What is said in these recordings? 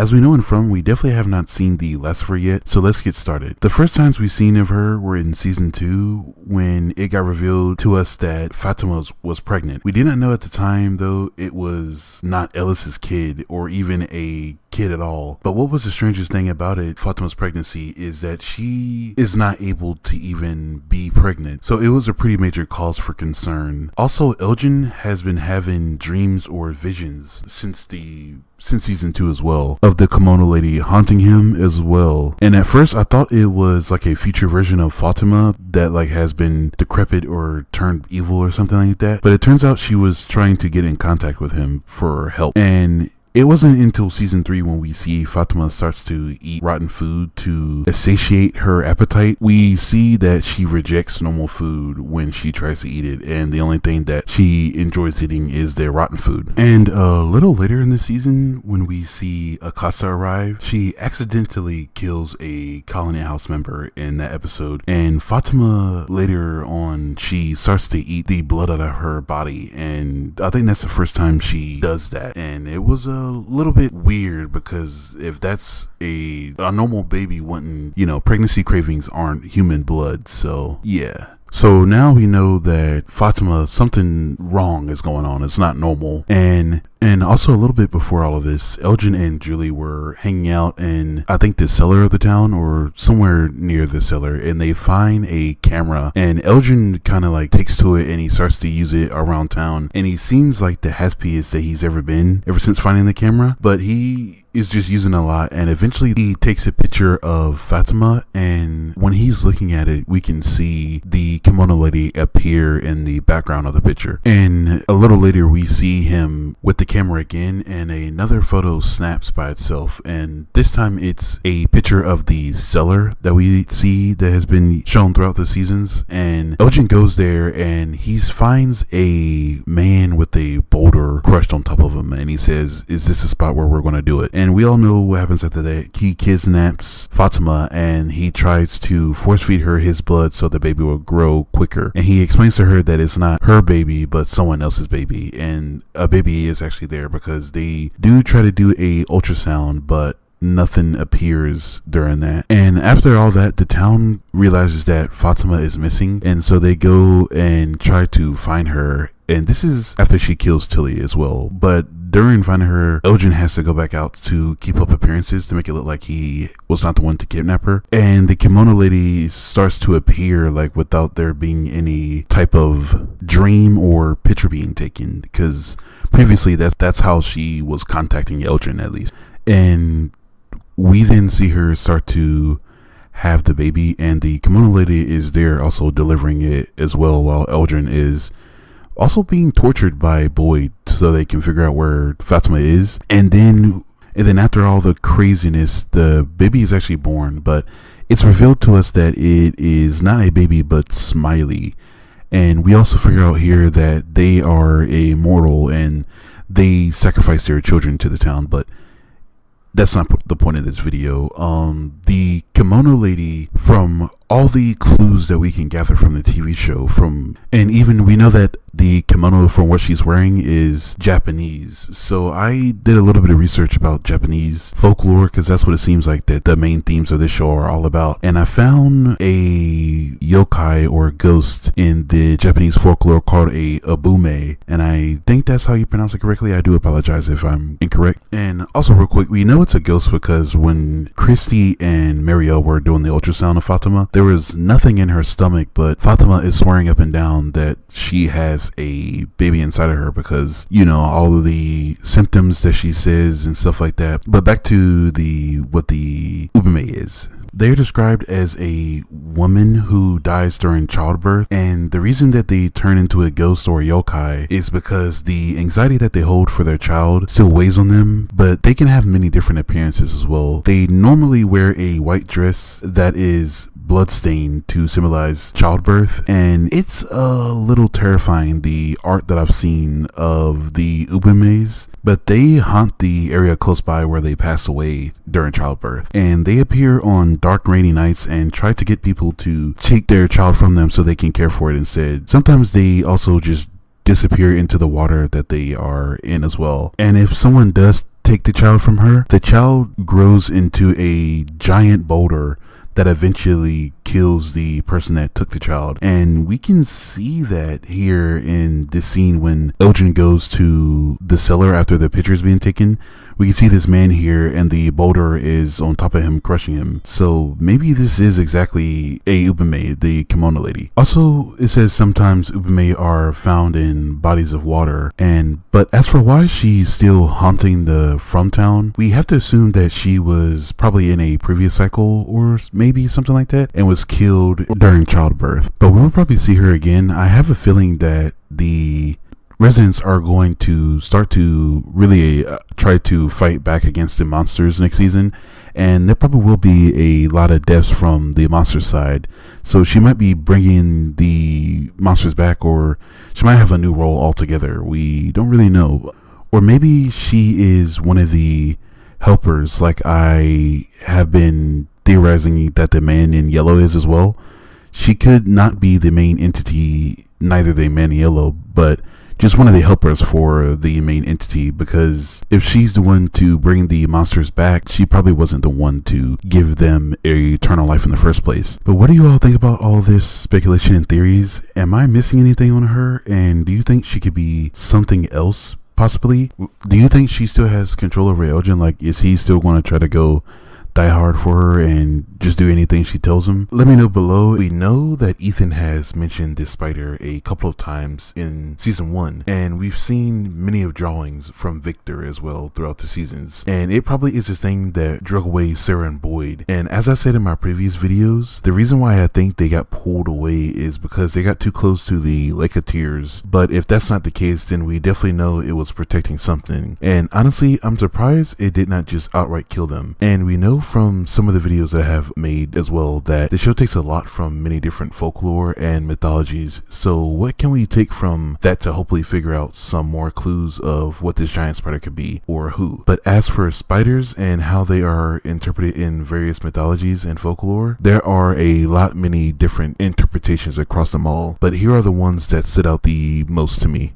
as we know in From, we definitely have not seen the last of her yet, so let's get started. The first times we've seen of her were in season 2 when it got revealed to us that Fatima was pregnant. We did not know at the time though it was not Ellis's kid or even a kid at all. But what was the strangest thing about it, Fatima's pregnancy, is that she is not able to even be pregnant. So it was a pretty major cause for concern. Also, Elgin has been having dreams or visions since season 2 as well, of the kimono lady haunting him as well. And at first I thought it was like a future version of Fatima that like has been decrepit or turned evil or something like that. But it turns out she was trying to get in contact with him for help. And it wasn't until season 3 when we see Fatima starts to eat rotten food to satiate her appetite. We see that she rejects normal food when she tries to eat it, and the only thing that she enjoys eating is the rotten food. And a little later in the season, when we see Akasa arrive, she accidentally kills a colony house member in that episode. And Fatima, later on, she starts to eat the blood out of her body, and I think that's the first time she does that. And it was a little bit weird, because if that's a normal baby wouldn't, pregnancy cravings aren't human blood, so yeah. So now we know that Fatima, something wrong is going on. It's not normal. And also a little bit before all of this, Elgin and Julie were hanging out in, I think, the cellar of the town or somewhere near the cellar, and they find a camera, and Elgin kind of like takes to it and he starts to use it around town, and he seems like the happiest that he's ever been ever since finding the camera, but he is just using a lot. And eventually he takes a picture of Fatima, and when he's looking at it, we can see the kimono lady appear in the background of the picture. And a little later we see him with the camera again, and another photo snaps by itself, and this time it's a picture of the cellar that we see that has been shown throughout the seasons. And Elgin goes there and he finds a man with a boulder crushed on top of him, and he says, "Is this the spot where we're going to do it?" And we all know what happens after that. He kidnaps Fatima and he tries to force feed her his blood so the baby will grow quicker. And he explains to her that it's not her baby but someone else's baby, and a baby is actually there because they do try to do a ultrasound, but nothing appears during that. And after all that, the town realizes that Fatima is missing, and so they go and try to find her. And this is after she kills Tilly as well. But during finding her, Elgin has to go back out to keep up appearances to make it look like he was not the one to kidnap her. And the kimono lady starts to appear like without there being any type of dream or picture being taken, because previously that's how she was contacting Elgin, at least. And we then see her start to have the baby, and the kimono lady is there also delivering it as well, while Elgin is also being tortured by Boyd so they can figure out where Fatima is. And then after all the craziness, the baby is actually born, but it's revealed to us that it is not a baby but Smiley. And we also figure out here that they are immortal and they sacrifice their children to the town, but that's not the point of this video. The kimono lady, from all the clues that we can gather from the TV show, and even we know that the kimono from what she's wearing is Japanese. So I did a little bit of research about Japanese folklore, because that's what it seems like that the main themes of this show are all about. And I found a yokai or ghost in the Japanese folklore called a abume, and I think that's how you pronounce it correctly. I do apologize if I'm incorrect. And also real quick, we know it's a ghost because when Christy and Marielle were doing the ultrasound of Fatima, there was nothing in her stomach, but Fatima is swearing up and down that she has a baby inside of her because, all of the symptoms that she says and stuff like that. But back to what the ubume is. They're described as a woman who dies during childbirth, and the reason that they turn into a ghost or a yokai is because the anxiety that they hold for their child still weighs on them, but they can have many different appearances as well. They normally wear a white dress that is bloodstained to symbolize childbirth, and it's a little terrifying, the art that I've seen of the ubumes. But they haunt the area close by where they pass away during childbirth, and they appear on dark rainy nights and try to get people to take their child from them so they can care for it instead. Sometimes they also just disappear into the water that they are in as well. And if someone does take the child from her, the child grows into a giant boulder that eventually kills the person that took the child. And we can see that here in this scene when Elgin goes to the cellar after the picture is being taken. We can see this man here and the boulder is on top of him, crushing him. So maybe this is exactly a Ubume, the kimono lady. Also, it says sometimes Ubume are found in bodies of water. But as for why she's still haunting the From Town, we have to assume that she was probably in a previous cycle or maybe something like that and was killed during childbirth. But we'll probably see her again. I have a feeling that the residents are going to start to really try to fight back against the monsters next season, and there probably will be a lot of deaths from the monster side. So she might be bringing the monsters back, or she might have a new role altogether. We don't really know. Or maybe she is one of the helpers, like I have been theorizing that the man in yellow is as well. She could not be the main entity, neither the man in yellow, but just one of the helpers for the main entity, because if she's the one to bring the monsters back, she probably wasn't the one to give them eternal life in the first place. But what do you all think about all this speculation and theories? Am I missing anything on her? And do you think she could be something else, possibly? Do you think she still has control over Elgin? Like, is he still going to try to go die hard for her and just do anything she tells him? Let me know below. We know that Ethan has mentioned this spider a couple of times in season 1, and we've seen many of drawings from Victor as well throughout the seasons, and it probably is a thing that drug away Sarah and Boyd. And as I said in my previous videos, the reason why I think they got pulled away is because they got too close to the Lake of Tears. But if that's not the case, then we definitely know it was protecting something, and honestly I'm surprised it did not just outright kill them. And we know from some of the videos that I have made as well that the show takes a lot from many different folklore and mythologies. So what can we take from that to hopefully figure out some more clues of what this giant spider could be or who? But as for spiders and how they are interpreted in various mythologies and folklore, there are many different interpretations across them all, but here are the ones that stood out the most to me.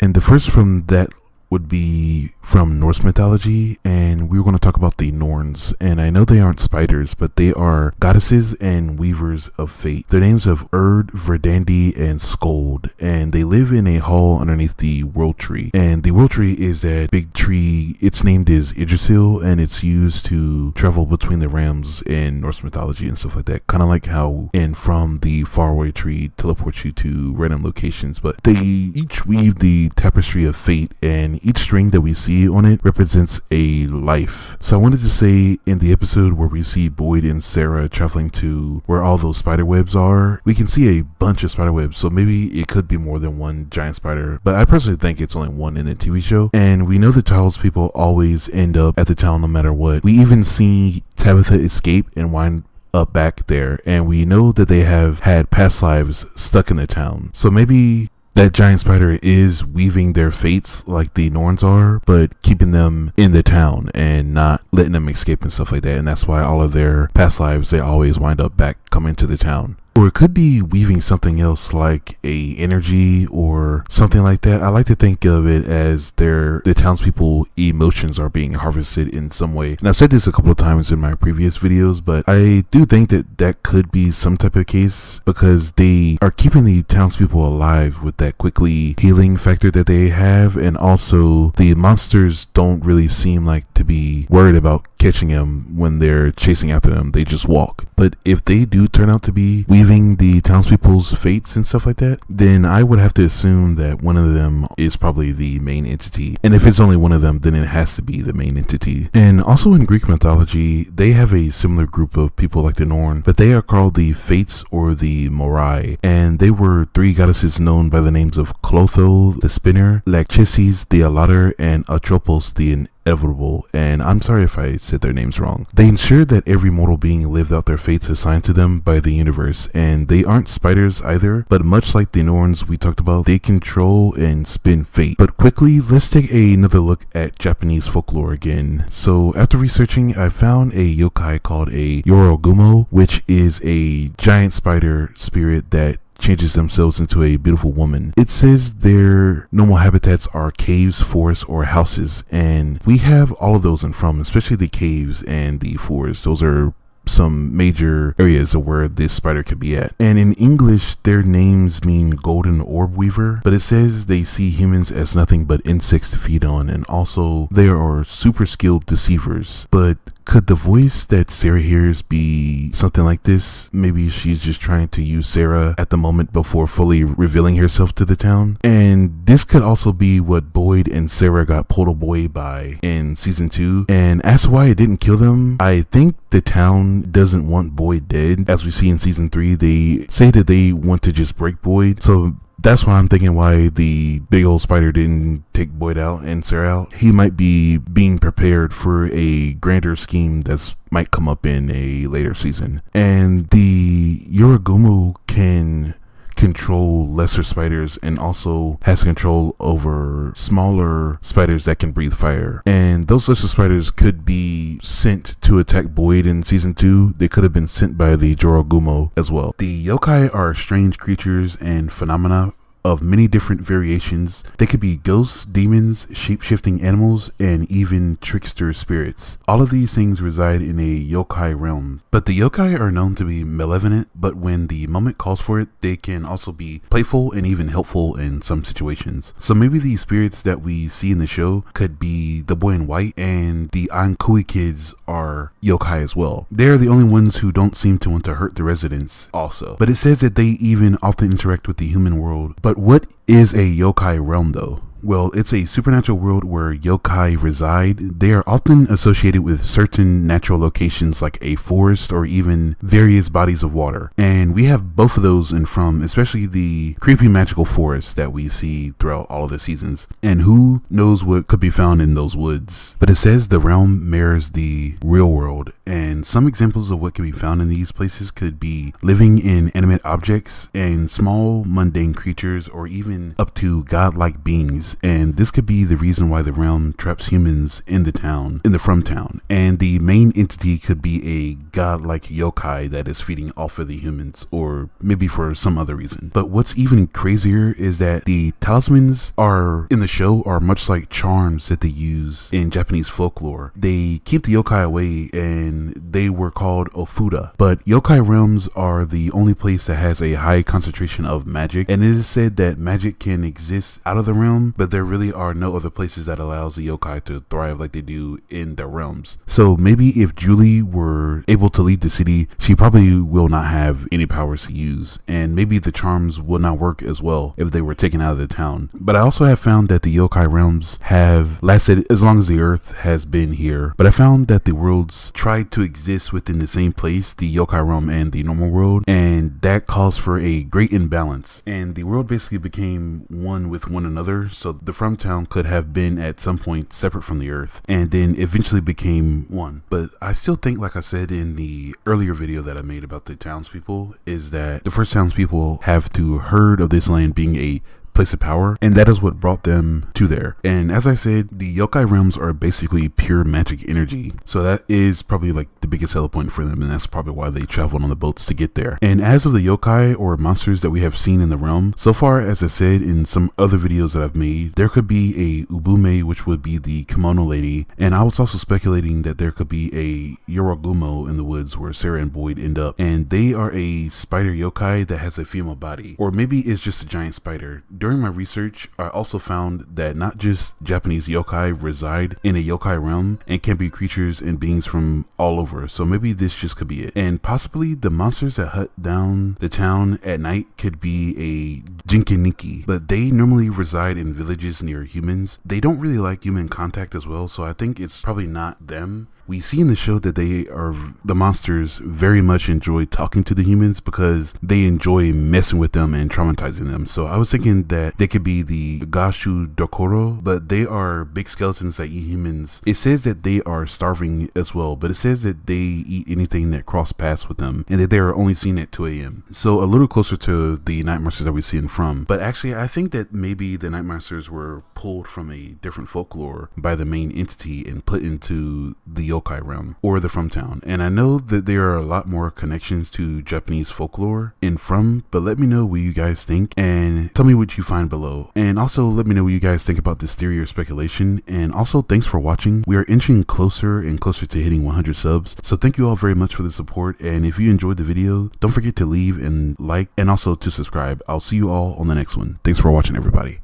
And the first from that would be from Norse mythology, and we were going to talk about the Norns. And I know they aren't spiders, but they are goddesses and weavers of fate. Their names of Erd, Verdandi, and Skold, and they live in a hall underneath the World Tree. And the World Tree is that big tree. It's named as Yggdrasil, and it's used to travel between the realms in Norse mythology and stuff like that. Kind of like how in From the Faraway Tree teleports you to random locations, but they each weave the tapestry of fate, and each string that we see on it represents a life. So I wanted to say, in the episode where we see Boyd and Sarah traveling to where all those spider webs are, we can see a bunch of spider webs, so maybe it could be more than one giant spider, but I personally think it's only one in the TV show. And we know the townspeople always end up at the town no matter what. We even see Tabitha escape and wind up back there, and we know that they have had past lives stuck in the town. So maybe that giant spider is weaving their fates like the Norns are, but keeping them in the town and not letting them escape and stuff like that. And that's why all of their past lives, they always wind up back coming to the town. Or it could be weaving something else like a energy or something like that. I like to think of it as the townspeople emotions are being harvested in some way. And I've said this a couple of times in my previous videos, but I do think that that could be some type of case, because they are keeping the townspeople alive with that quickly healing factor that they have. And also the monsters don't really seem like to be worried about catching them when they're chasing after them. They just walk. But if they do turn out to be weaving the townspeople's fates and stuff like that, then I would have to assume that one of them is probably the main entity. And if it's only one of them, then it has to be the main entity. And also in Greek mythology, they have a similar group of people like the Norn, but they are called the Fates or the Morai. And they were 3 goddesses known by the names of Clotho, the spinner, Lachesis, the allotter, and Atropos, the inevitable. And I'm sorry if I said their names wrong. They ensured that every mortal being lived out their fates assigned to them by the universe. And they aren't spiders either, but much like the Norns we talked about, they control and spin fate. But quickly, let's take another look at Japanese folklore again. So after researching, I found a yokai called a Yorogumo, which is a giant spider spirit that changes themselves into a beautiful woman. It says their normal habitats are caves, forests, or houses, and we have all of those in From, especially the caves and the forests. Those are some major areas of where this spider could be at. And in English, their names mean golden orb weaver, but it says they see humans as nothing but insects to feed on, and also they are super skilled deceivers. But could the voice that Sarah hears be something like this? Maybe she's just trying to use Sarah at the moment before fully revealing herself to the town. And this could also be what Boyd and Sarah got pulled away by in season 2. And as to why it didn't kill them, I think the town doesn't want Boyd dead. As we see in season 3, they say that they want to just break Boyd. So that's why I'm thinking why the big old spider didn't take Boyd out and Sarah out. He might be being prepared for a grander scheme that might come up in a later season. And the Yoragumo can control lesser spiders and also has control over smaller spiders that can breathe fire. And those lesser spiders could be sent to attack Boyd in season 2. They could have been sent by the Yoragumo as well. The yokai are strange creatures and phenomena of many different variations. They could be ghosts, demons, shape-shifting animals, and even trickster spirits. All of these things reside in a yokai realm. But the yokai are known to be malevolent, but when the moment calls for it, they can also be playful and even helpful in some situations. So maybe the spirits that we see in the show could be the boy in white, and the Ankui kids are yokai as well. They're the only ones who don't seem to want to hurt the residents also. But it says that they even often interact with the human world. But what is a yokai realm though? Well, it's a supernatural world where yokai reside. They are often associated with certain natural locations like a forest or even various bodies of water. And we have both of those in From, especially the creepy magical forest that we see throughout all of the seasons. And who knows what could be found in those woods. But it says the realm mirrors the real world. And some examples of what can be found in these places could be living inanimate objects and small mundane creatures, or even up to godlike beings. And this could be the reason why the realm traps humans in the town, in the From town. And the main entity could be a godlike yokai that is feeding off of the humans, or maybe for some other reason. But what's even crazier is that the talismans are in the show are much like charms that they use in Japanese folklore. They keep the yokai away, and they were called ofuda. But yokai realms are the only place that has a high concentration of magic, and it is said that magic can exist out of the realm, but there really are no other places that allows the yokai to thrive like they do in their realms. So maybe if Julie were able to lead the city, she probably will not have any powers to use, and maybe the charms will not work as well if they were taken out of the town. But I also have found that the yokai realms have lasted as long as the earth has been here, but I found that the worlds tried to exist within the same place, the yokai realm and the normal world, and that caused for a great imbalance, and the world basically became one with one another. So the From town could have been at some point separate from the earth, and then eventually became one. But I still think, like I said in the earlier video that I made about the townspeople, is that the first townspeople have to heard of this land being a place of power, and that is what brought them to there. And as I said, the yokai realms are basically pure magic energy, so that is probably like the biggest seller point for them, and that's probably why they traveled on the boats to get there. And as of the yokai or monsters that we have seen in the realm so far, as I said in some other videos that I've made, there could be a ubume, which would be the kimono lady, and I was also speculating that there could be a yoragumo in the woods where Sarah and Boyd end up, and they are a spider yokai that has a female body, or maybe it's just a giant spider. During my research, I also found that not just Japanese yokai reside in a yokai realm and can be creatures and beings from all over, so maybe this just could be it. And possibly the monsters that hunt down the town at night could be a jinkiniki, but they normally reside in villages near humans. They don't really like human contact as well, so I think it's probably not them. We see in the show that the monsters very much enjoy talking to the humans because they enjoy messing with them and traumatizing them. So I was thinking that they could be the Gashu Dokoro, but they are big skeletons that eat humans. It says that they are starving as well, but it says that they eat anything that cross paths with them, and that they are only seen at 2 a.m. So a little closer to the night monsters that we see in From. But actually, I think that maybe the night monsters were pulled from a different folklore by the main entity and put into the yokai realm or the From town. And I know that there are a lot more connections to Japanese folklore in From, but let me know what you guys think and tell me what you find below. And also let me know what you guys think about this theory or speculation. And also thanks for watching. We are inching closer and closer to hitting 100 subs. So thank you all very much for the support. And if you enjoyed the video, don't forget to leave and like and also to subscribe. I'll see you all on the next one. Thanks for watching, everybody.